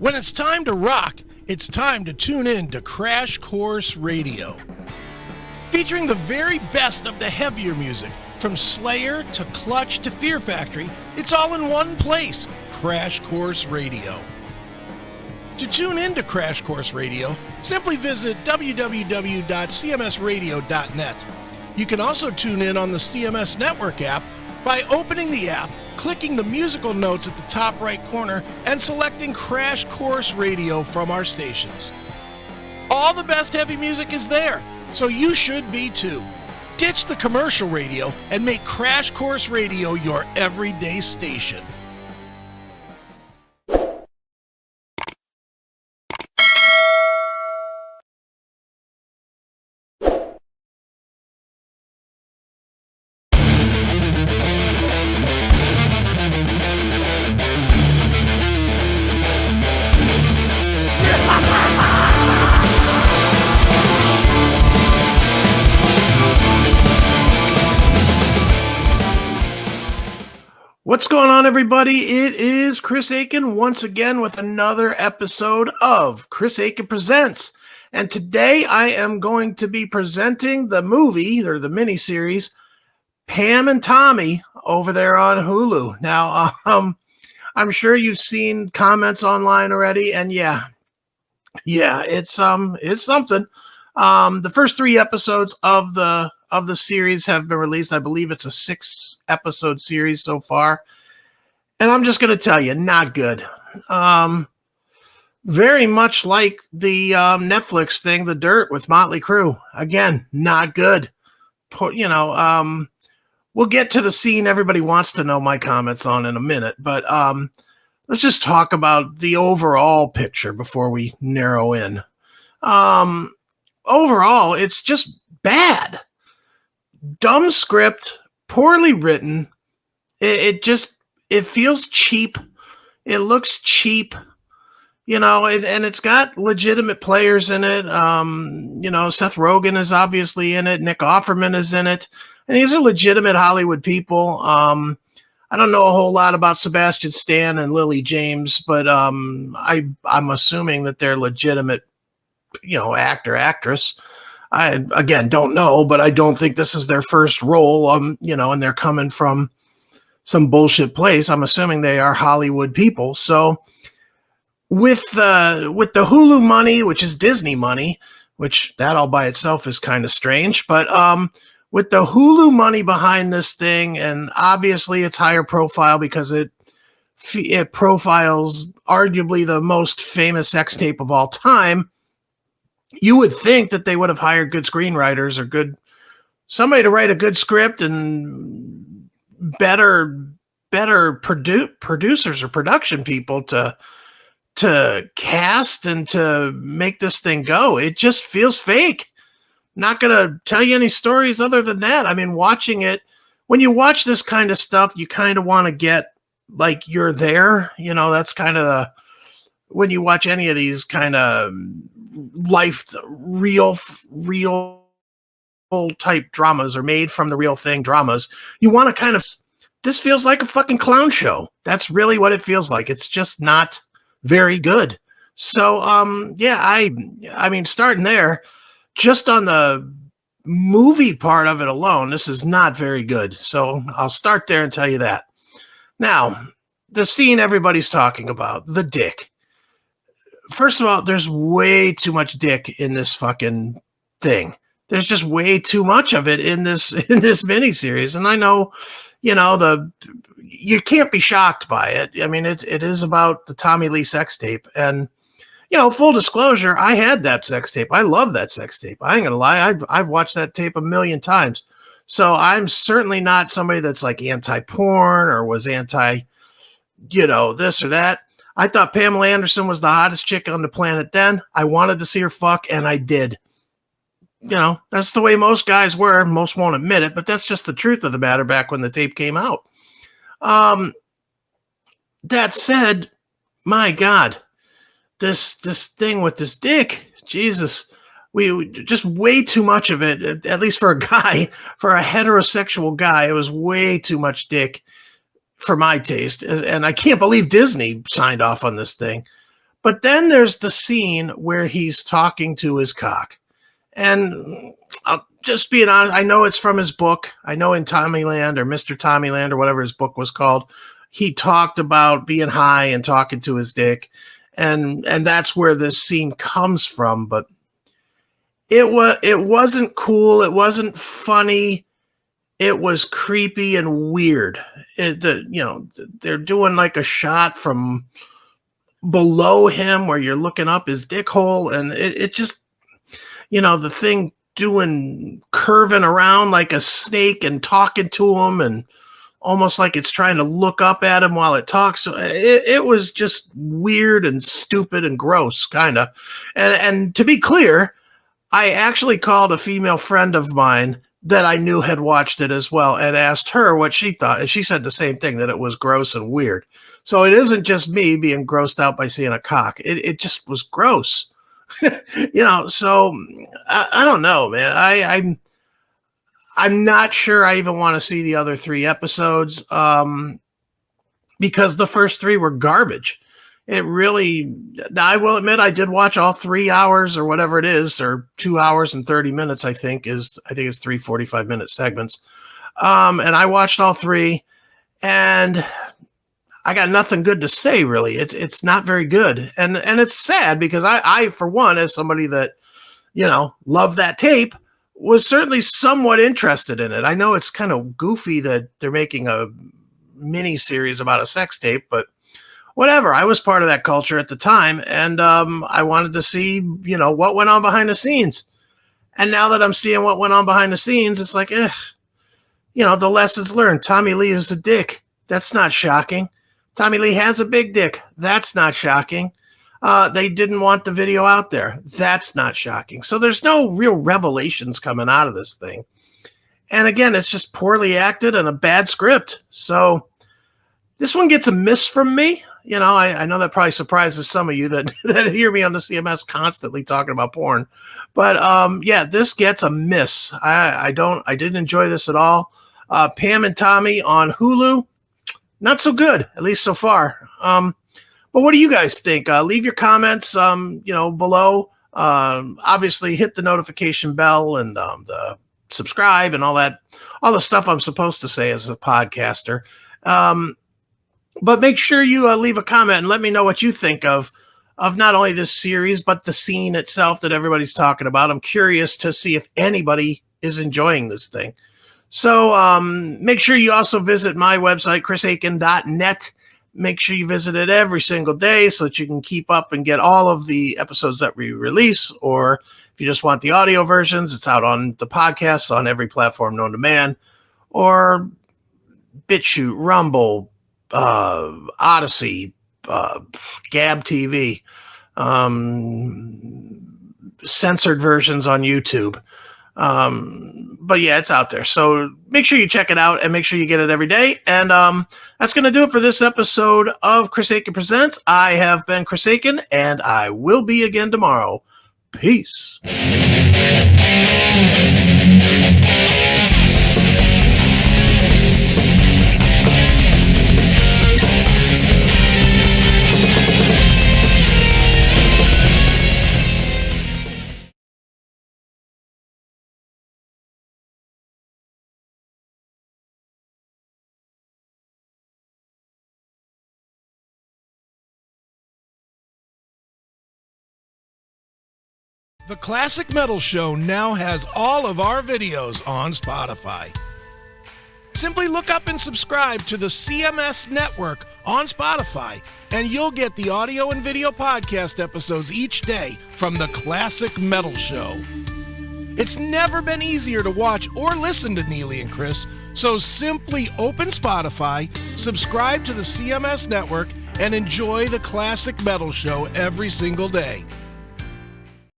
When it's time to rock, it's time to tune in to Crash Course Radio. Featuring the very best of the heavier music, from Slayer to Clutch to Fear Factory, it's all in one place, Crash Course Radio. To tune in to Crash Course Radio, simply visit www.cmsradio.net. You can also tune in on the CMS Network app by opening the app, clicking the musical notes at the top right corner, and selecting Crash Course Radio from our stations. All the best heavy music is there, so you should be too. Ditch the commercial radio and make Crash Course Radio your everyday station. What's going on, everybody? It is Chris Akin once again with another episode of Chris Akin Presents. And today I am going to be presenting the movie, or the miniseries, Pam and Tommy over there on Hulu. Now, I'm sure you've seen comments online already, and yeah, it's something. The first 3 episodes of the series have been released. I believe it's a 6-episode series so far. And I'm just going to tell you, not good. Very much like the Netflix thing, The Dirt with Motley Crue. Again, not good. We'll get to the scene everybody wants to know my comments on in a minute. But let's just talk about the overall picture before we narrow in. Overall, it's just bad. Dumb script, poorly written. It feels cheap. It looks cheap, and it's got legitimate players in it. Seth Rogen is obviously in it. Nick Offerman is in it. And these are legitimate Hollywood people. I don't know a whole lot about Sebastian Stan and Lily James, but I'm assuming that they're legitimate, actor, actress. I, again, don't know, but I don't think this is their first role, and they're coming from some bullshit place. I'm assuming they are Hollywood people. So with the Hulu money, which is Disney money, which that all by itself is kind of strange, but with the Hulu money behind this thing, and obviously it's higher profile because it profiles arguably the most famous sex tape of all time, you would think that they would have hired good screenwriters or somebody to write a good script and better producers or production people to cast and to make this thing go. It just feels fake. Not going to tell you any stories other than that. I mean, watching it, when you watch this kind of stuff, you kind of want to get like you're there. That's kind of when you watch any of these kind of real type dramas or made from the real thing dramas, you want to kind of, this feels like a fucking clown show. That's really what it feels like. It's just not very good. So, I mean, starting there, just on the movie part of it alone, this is not very good. So I'll start there and tell you that. Now, the scene everybody's talking about, the dick. First of all, there's way too much dick in this fucking thing. There's just way too much of it in this miniseries. And I know, you can't be shocked by it. I mean, it is about the Tommy Lee sex tape. And, full disclosure, I had that sex tape. I love that sex tape. I ain't gonna lie. I've watched that tape a million times. So I'm certainly not somebody that's like anti-porn or was anti, this or that. I thought Pamela Anderson was the hottest chick on the planet then. I wanted to see her fuck, and I did. That's the way most guys were. Most won't admit it, but that's just the truth of the matter back when the tape came out. That said, my God, this thing with this dick, Jesus, we just way too much of it, at least for a guy, for a heterosexual guy, it was way too much dick for my taste. And I can't believe Disney signed off on this thing. But then there's the scene where he's talking to his cock. And I'll just being honest, I know it's from his book. I know in Tommyland or Mr. Tommyland or whatever his book was called, he talked about being high and talking to his dick. And that's where this scene comes from. But it wasn't cool. It wasn't funny. It was creepy and weird. They're doing like a shot from below him where you're looking up his dick hole, and it just, the thing curving around like a snake and talking to him, and almost like it's trying to look up at him while it talks. So it was just weird and stupid and gross, kind of. And to be clear, I actually called a female friend of mine that I knew had watched it as well and asked her what she thought. And she said the same thing, that it was gross and weird. So it isn't just me being grossed out by seeing a cock. It just was gross. So I don't know, man. I'm not sure I even want to see the other 3 episodes because the first 3 were garbage. It really, I will admit, I did watch all 3 hours or whatever it is, or 2 hours and 30 minutes, I think it's 3 45-minute segments. And I watched all 3, and I got nothing good to say, really. It's not very good. And it's sad because I, for one, as somebody that, loved that tape, was certainly somewhat interested in it. I know it's kind of goofy that they're making a mini series about a sex tape, but whatever. I was part of that culture at the time, and I wanted to see, what went on behind the scenes. And now that I'm seeing what went on behind the scenes, it's like, the lessons learned. Tommy Lee is a dick. That's not shocking. Tommy Lee has a big dick. That's not shocking. They didn't want the video out there. That's not shocking. So there's no real revelations coming out of this thing. And again, it's just poorly acted and a bad script. So this one gets a miss from me. I know that probably surprises some of you that hear me on the CMS constantly talking about porn. But this gets a miss. I didn't enjoy this at all. Pam and Tommy on Hulu, not so good, at least so far. But what do you guys think? Leave your comments, below. Obviously, hit the notification bell and the subscribe and all the stuff I'm supposed to say as a podcaster. But make sure you leave a comment and let me know what you think of not only this series, but the scene itself that everybody's talking about. I'm curious to see if anybody is enjoying this thing. So make sure you also visit my website, chrisakin.net. Make sure you visit it every single day so that you can keep up and get all of the episodes that we release. Or if you just want the audio versions, it's out on the podcasts on every platform known to man, or BitChute, Rumble, Odyssey, Gab TV, censored versions on YouTube. But yeah, it's out there. So make sure you check it out and make sure you get it every day. And that's going to do it for this episode of Chris Akin Presents. I have been Chris Akin, and I will be again tomorrow. Peace. The Classic Metal Show now has all of our videos on Spotify. Simply look up and subscribe to the CMS Network on Spotify, and you'll get the audio and video podcast episodes each day from The Classic Metal Show. It's never been easier to watch or listen to Neely and Chris, so simply open Spotify, subscribe to the CMS Network, and enjoy The Classic Metal Show every single day.